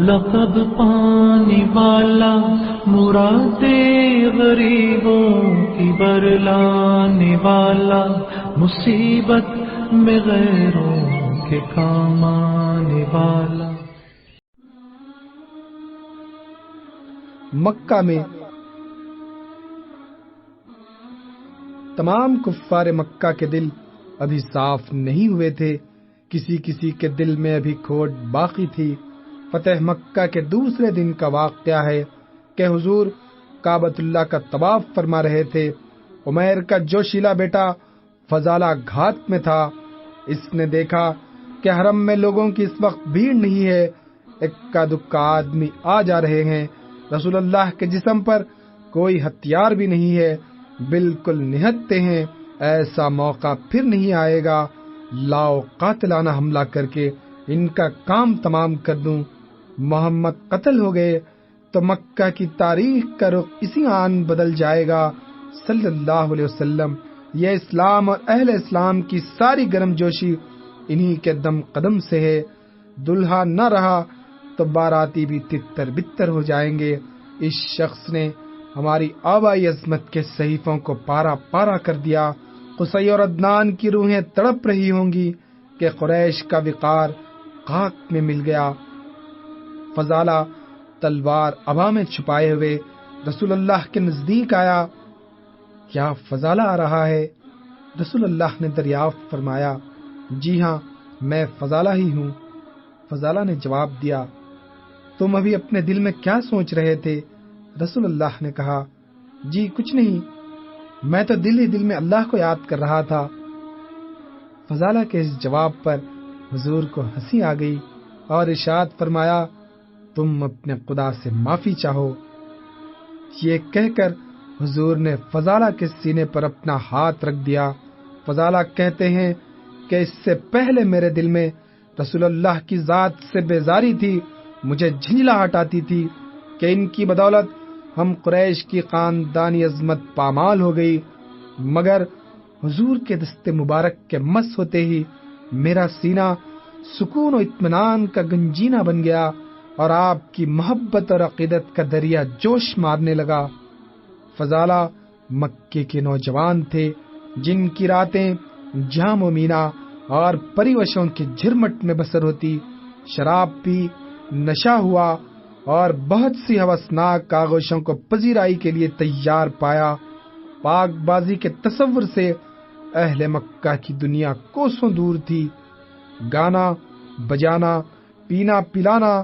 لقب پانے والا، مراد غریبوں کی برلانے والا، مصیبت میں غیروں کے کام آنے والا۔ مکہ میں تمام کفار مکہ کے دل ابھی صاف نہیں ہوئے تھے، کسی کسی کے دل میں ابھی کھوٹ باقی تھی۔ فتح مکہ کے دوسرے دن کا واقعہ ہے کہ حضور کعبۃ اللہ کا طواف فرما رہے تھے۔ عمیر کا جوشیلا بیٹا فضالہ گھات میں تھا۔ اس نے دیکھا کہ حرم میں لوگوں کی اس وقت بھیڑ نہیں ہے، اکا دکا آدمی آ جا رہے ہیں۔ رسول اللہ کے جسم پر کوئی ہتھیار بھی نہیں ہے، بالکل نہتے ہیں۔ ایسا موقع پھر نہیں آئے گا، لاؤ قاتلانہ حملہ کر کے ان کا کام تمام کر دوں۔ محمد قتل ہو گئے تو مکہ کی تاریخ کا رخ اسی آن بدل جائے گا۔ صلی اللہ علیہ وسلم، یہ اسلام اور اہل اسلام کی ساری گرم جوشی انہی کے دم قدم سے ہے۔ دلہا نہ رہا تو باراتی بھی تتر بتر ہو جائیں گے۔ اس شخص نے ہماری آبائی عظمت کے صحیفوں کو پارا پارا کر دیا۔ قصی اور عدنان کی روحیں تڑپ رہی ہوں گی کہ قریش کا وقار خاک میں مل گیا۔ فضالہ تلوار ابا میں چھپائے ہوئے رسول اللہ کے نزدیک آیا۔ کیا فضالہ آ رہا ہے؟ رسول اللہ نے دریافت فرمایا، جی ہاں، میں فضالہ ہی ہوں۔ فضالہ نے جواب دیا، تم ابھی اپنے دل میں کیا سوچ رہے تھے؟ رسول اللہ نے کہا، جی کچھ نہیں، میں تو دل ہی دل میں اللہ کو یاد کر رہا تھا۔ فضالہ کے اس جواب پر حضور کو ہنسی آ گئی اور ارشاد فرمایا، تم اپنے خدا سے معافی چاہو۔ یہ کہہ کر حضور نے فضالہ کے سینے پر اپنا ہاتھ رکھ دیا۔ فضالہ کہتے ہیں کہ اس سے پہلے میرے دل میں رسول اللہ کی ذات سے بیزاری تھی، مجھے جھنجلاہٹ آتی تھی کہ ان کی بدولت ہم قریش کی خاندانی عظمت پامال ہو گئی، مگر حضور کے دست مبارک کے مس ہوتے ہی میرا سینہ سکون و اطمینان کا گنجینہ بن گیا اور آپ کی محبت اور عقیدت کا دریا جوش مارنے لگا۔ فضالہ مکے کے نوجوان تھے جن کی راتیں جام و مینا اور پریوشوں کے جھرمٹ میں بسر ہوتی۔ شراب پی، نشہ ہوا اور بہت سی ہوسناک آغوشوں کو پذیرائی کے لیے تیار پایا۔ پاک بازی کے تصور سے اہل مکہ کی دنیا کوسوں دور تھی۔ گانا بجانا، پینا پلانا،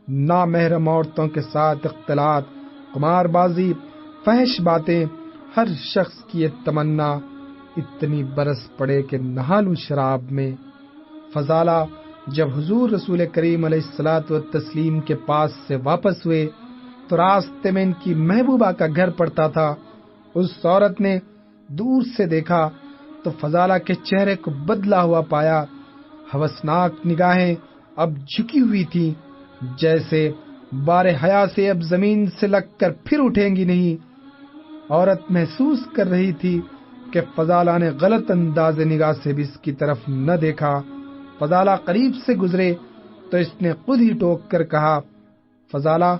نامحرم عورتوں کے ساتھ اختلاط، قمار بازی، فحش باتیں، ہر شخص کی یہ تمنا اتنی برس پڑے کہ نہا لوں شراب میں۔ فضالہ جب حضور رسول کریم علیہ الصلوۃ والتسلیم کے پاس سے واپس ہوئے تو راستے میں ان کی محبوبہ کا گھر پڑتا تھا۔ اس عورت نے دور سے دیکھا تو فضالہ کے چہرے کو بدلا ہوا پایا۔ ہوسناک نگاہیں اب جھکی ہوئی تھیں، جیسے بار حیا سے اب زمین سے لگ کر پھر اٹھیں گی نہیں۔ عورت محسوس کر رہی تھی کہ فضالہ نے غلط انداز نگاہ سے بھی اس کی طرف نہ دیکھا۔ فضالہ قریب سے گزرے تو اس نے خود ہی ٹوک کر کہا، فضالہ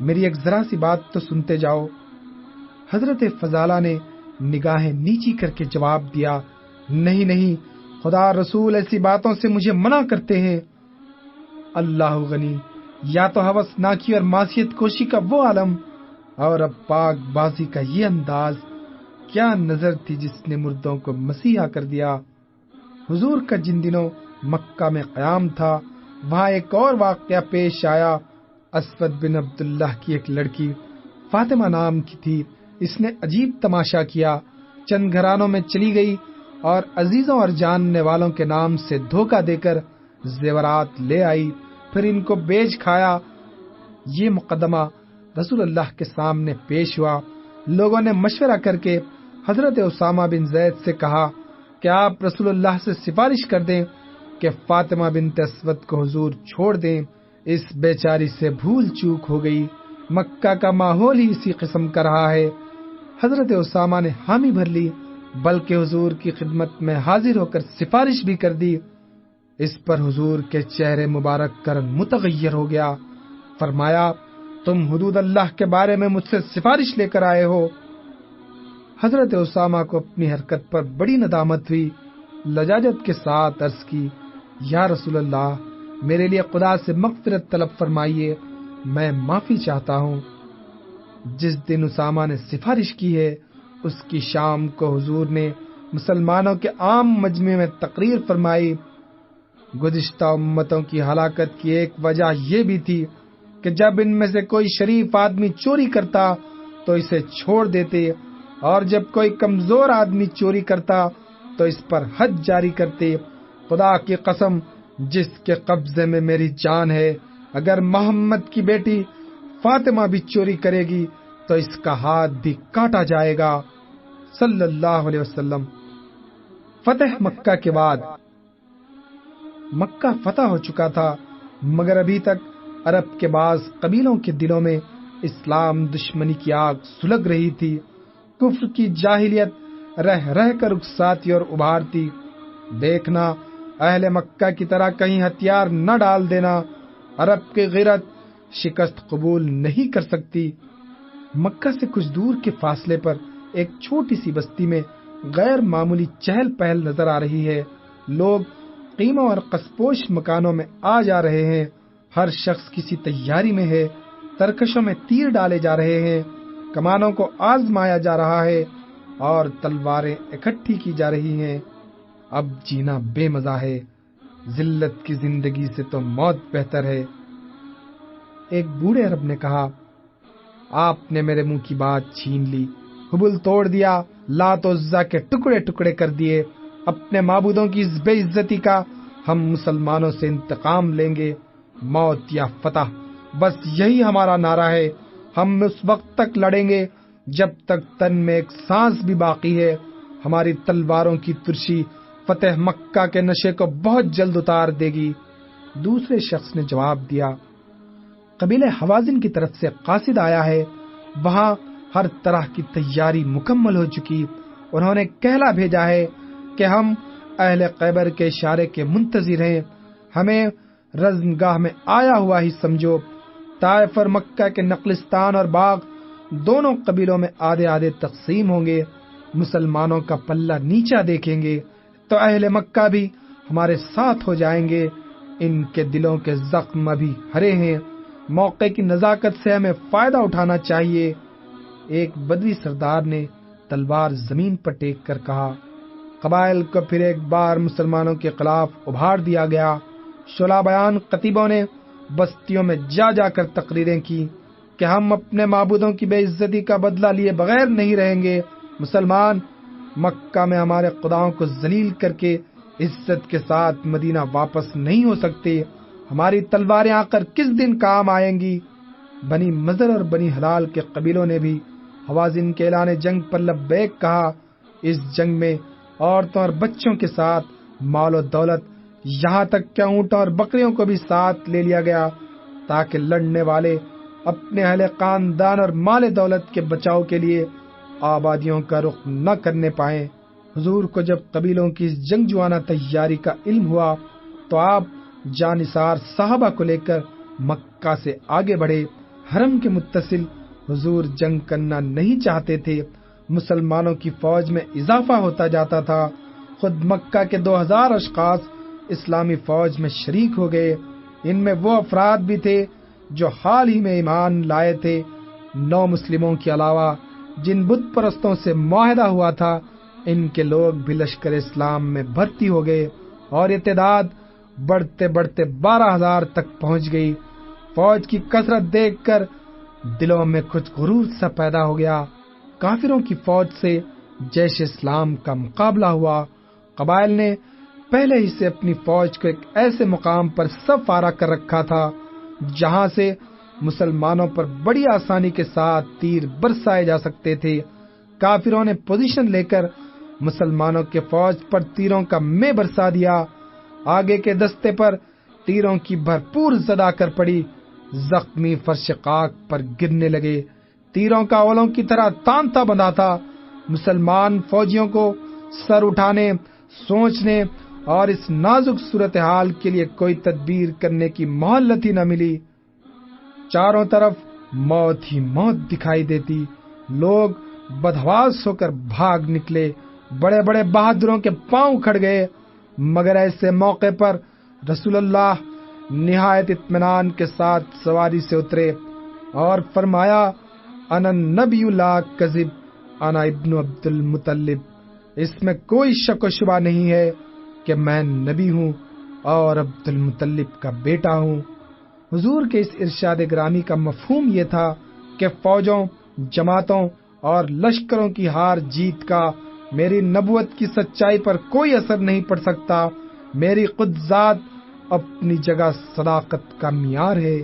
میری ایک ذرا سی بات تو سنتے جاؤ۔ حضرت فضالہ نے نگاہیں نیچی کر کے جواب دیا، نہیں نہیں، خدا رسول ایسی باتوں سے مجھے منع کرتے ہیں۔ اللہ غنی، یا تو ہوسناکی اور معصیت کوشی کا وہ عالم اور اب پاک بازی کا یہ انداز، کیا نظر تھی جس نے مردوں کو مسیحا کر دیا۔ حضور کا جن دنوں مکہ میں قیام تھا وہاں ایک اور واقعہ پیش آیا۔ اسود بن عبداللہ کی ایک لڑکی فاطمہ نام کی تھی، اس نے عجیب تماشا کیا، چند گھرانوں میں چلی گئی اور عزیزوں اور جاننے والوں کے نام سے دھوکہ دے کر زیورات لے آئی، پھر ان کو بیچ کھایا۔ یہ مقدمہ رسول اللہ کے سامنے پیش ہوا۔ لوگوں نے مشورہ کر کے حضرت اسامہ بن زید سے کہا کہ آپ رسول اللہ سے سفارش کر دیں کہ فاطمہ بنت اسود کو حضور چھوڑ دیں، اس بیچاری سے بھول چوک ہو گئی، مکہ کا ماحول ہی اسی قسم کا رہا ہے۔ حضرت اسامہ نے حامی بھر لی، بلکہ حضور کی خدمت میں حاضر ہو کر سفارش بھی کر دی۔ اس پر حضور کے چہرے مبارک کا رنگ متغیر ہو گیا۔ فرمایا تم حدود اللہ کے بارے میں مجھ سے سفارش لے کر آئے ہو؟ حضرت اسامہ کو اپنی حرکت پر بڑی ندامت ہوئی، لجاجت کے ساتھ عرض کی، یا رسول اللہ، میرے لیے خدا سے مغفرت طلب فرمائیے، میں معافی چاہتا ہوں۔ جس دن اسامہ نے سفارش کی ہے اس کی شام کو حضور نے مسلمانوں کے عام مجمع میں تقریر فرمائی۔ گزشتہ امتوں کی ہلاکت کی ایک وجہ یہ بھی تھی کہ جب ان میں سے کوئی شریف آدمی چوری کرتا تو اسے چھوڑ دیتے، اور جب کوئی کمزور آدمی چوری کرتا تو اس پر حد جاری کرتے۔ خدا کی قسم جس کے قبضے میں میری جان ہے، اگر محمد کی بیٹی فاطمہ بھی چوری کرے گی تو اس کا ہاتھ بھی کاٹا جائے گا، صلی اللہ علیہ وسلم۔ فتح مکہ کے بعد مکہ فتح ہو چکا تھا، مگر ابھی تک عرب کے بعض قبیلوں کے دلوں میں اسلام دشمنی کی آگ سلگ رہی تھی۔ کفر کی جاہلیت رہ رہ کر اکساتی اور ابھارتی۔ دیکھنا اہل مکہ کی طرح کہیں ہتھیار نہ ڈال دینا، عرب کی غیرت شکست قبول نہیں کر سکتی۔ مکہ سے کچھ دور کے فاصلے پر ایک چھوٹی سی بستی میں غیر معمولی چہل پہل نظر آ رہی ہے۔ لوگ خیموں اور قصپوش مکانوں میں آ جا رہے ہیں، ہر شخص کسی تیاری میں ہے، ترکشوں میں تیر ڈالے جا رہے ہیں، کمانوں کو آزمایا جا رہا ہے اور تلواریں اکٹھی کی جا رہی ہیں۔ اب جینا بے مزہ ہے، ذلت کی زندگی سے تو موت بہتر ہے۔ ایک بوڑھے عرب نے کہا، آپ نے میرے منہ کی بات چھین لی، حبل توڑ دیا، لات و عزا کے ٹکڑے ٹکڑے کر دیے، اپنے معبودوں کی اس بے عزتی کا ہم مسلمانوں سے انتقام لیں گے، موت یا فتح، بس یہی ہمارا نعرہ ہے۔ ہم اس وقت تک لڑیں گے جب تک تن میں ایک سانس بھی باقی ہے۔ ہماری تلواروں کی ترشی فتح مکہ کے نشے کو بہت جلد اتار دے گی۔ دوسرے شخص نے جواب دیا، قبیلہ حوازن کی طرف سے قاصد آیا ہے، وہاں ہر طرح کی تیاری مکمل ہو چکی، انہوں نے کہلا بھیجا ہے کہ ہم اہل خیبر کے اشارے کے منتظر ہیں، ہمیں رزمگاہ میں آیا ہوا ہی سمجھو۔ طائف اور مکہ کے نخلستان اور باغ دونوں قبیلوں میں آدھے آدھے تقسیم ہوں گے، مسلمانوں کا پلہ نیچا دیکھیں گے تو اہل مکہ بھی ہمارے ساتھ ہو جائیں گے، ان کے دلوں کے زخم ابھی ہرے ہیں، موقع کی نزاکت سے ہمیں فائدہ اٹھانا چاہیے۔ ایک بدوی سردار نے تلوار زمین پر ٹیک کر کہا۔ قبائل کو پھر ایک بار مسلمانوں کے خلاف ابھار دیا گیا۔ شعلہ بیان خطیبوں نے بستیوں میں جا جا کر تقریریں کی کہ ہم اپنے معبودوں کی بے عزتی کا بدلہ لیے بغیر نہیں رہیں گے، مسلمان مکہ میں ہمارے خداؤں کو ذلیل کر کے عزت کے ساتھ مدینہ واپس نہیں ہو سکتے، ہماری تلواریں آ کر کس دن کام آئیں گی۔ بنی مضر اور بنی حلال کے قبیلوں نے بھی حوازن کے اعلان جنگ پر لبیک کہا۔ اس جنگ میں عورتوں اور بچوں کے ساتھ مال و دولت، یہاں تک کہ اونٹوں اور بکریوں کو بھی ساتھ لے لیا گیا تاکہ لڑنے والے اپنے اہل خاندان اور مال دولت کے بچاؤ کے لیے آبادیوں کا رخ نہ کرنے پائیں۔ حضور کو جب قبیلوں کی اس جنگجوانہ تیاری کا علم ہوا تو آپ جانثار صحابہ کو لے کر مکہ سے آگے بڑھے۔ حرم کے متصل حضور جنگ کرنا نہیں چاہتے تھے، مسلمانوں کی فوج میں اضافہ ہوتا جاتا تھا۔ خود مکہ کے 2000 اشخاص اسلامی فوج میں شریک ہو گئے، ان میں وہ افراد بھی تھے جو حال ہی میں ایمان لائے تھے، 9 مسلموں کے علاوہ جن بت پرستوں سے معاہدہ ہوا تھا، ان کے لوگ بھی لشکر اسلام میں بھرتی ہو گئے اور یہ تعداد بڑھتے بڑھتے 12,000 تک پہنچ گئی۔ فوج کی کثرت دیکھ کر دلوں میں کچھ غرور سا پیدا ہو گیا۔ کافروں کی فوج سے جیش اسلام کا مقابلہ ہوا۔ قبائل نے پہلے ہی سے اپنی فوج کو ایک ایسے مقام پر سب آرا کر رکھا تھا جہاں سے مسلمانوں پر بڑی آسانی کے ساتھ تیر برسائے جا سکتے تھے۔ کافروں نے پوزیشن لے کر مسلمانوں کے فوج پر تیروں کا مے برسا دیا۔ آگے کے دستے پر تیروں کی بھرپور زد کر پڑی، زخمی فرش خاک پر گرنے لگے، تیروں کا اولوں کی طرح تانتا بندھا تھا۔ مسلمان فوجیوں کو سر اٹھانے، سوچنے اور اس نازک صورتحال کے لیے کوئی تدبیر کرنے کی مہلت ہی نہ ملی۔ چاروں طرف موت ہی موت دکھائی دیتی۔ لوگ بدحواس ہو کر بھاگ نکلے، بڑے بڑے بہادروں کے پاؤں کھڑ گئے، مگر ایسے موقع پر رسول اللہ نہایت اطمینان کے ساتھ سواری سے اترے اور فرمایا، انا النبی لا کذب، انا ابن عبد المطلب، اس میں کوئی شک و شبہ نہیں ہے کہ میں نبی ہوں اور عبد المطلب کا بیٹا ہوں۔ حضور کے اس ارشاد گرامی کا مفہوم یہ تھا کہ فوجوں، جماعتوں اور لشکروں کی ہار جیت کا میری نبوت کی سچائی پر کوئی اثر نہیں پڑ سکتا۔ میری خود ذات اپنی جگہ صداقت کا معیار ہے۔